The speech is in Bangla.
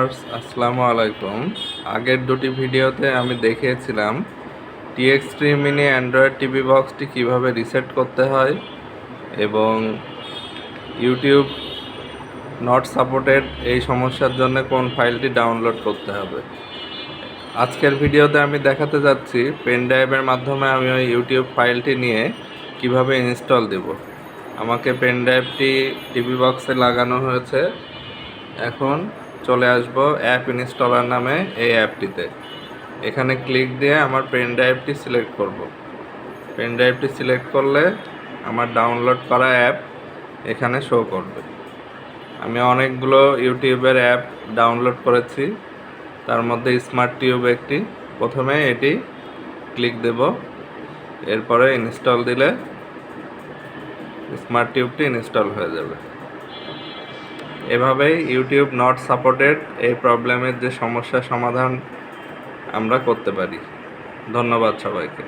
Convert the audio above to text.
ভিউয়ার্স আসসালামু আলাইকুম। আগের দুটি ভিডিওতে আমি দেখিয়েছিলাম TX3 মিনি অ্যান্ড্রয়েড টিভি বক্সটি কিভাবে রিসেট করতে হয় এবং ইউটিউব নট সাপোর্টেড এই সমস্যার জন্য কোন ফাইলটি ডাউনলোড করতে হবে। আজকের ভিডিওতে আমি দেখাতে যাচ্ছি পেন ড্রাইভের মাধ্যমে আমি ওই ইউটিউব ফাইলটি নিয়ে কিভাবে ইনস্টল দেব। আমাকে পেন ড্রাইভটি টিভি বক্সে লাগানো হয়েছে। এখন চলে আসবো অ্যাপ ইনস্টলার নামে এই অ্যাপটিতে। এখানে ক্লিক দিয়ে আমার পেন ড্রাইভটি সিলেক্ট করব। পেন ড্রাইভটি সিলেক্ট করলে আমার ডাউনলোড করা অ্যাপ এখানে শো করবে। আমি অনেকগুলো ইউটিউবের অ্যাপ ডাউনলোড করেছি, তার মধ্যে স্মার্ট টিউব একটি। প্রথমে এটি ক্লিক দেব, এরপরে ইনস্টল দিলে স্মার্ট টিউবটি ইনস্টল হয়ে যাবে। এভাবেই ইউটিউব নট সাপোর্টেড এই প্রবলেমের যে সমস্যার সমাধান আমরা করতে পারি। ধন্যবাদ সবাইকে।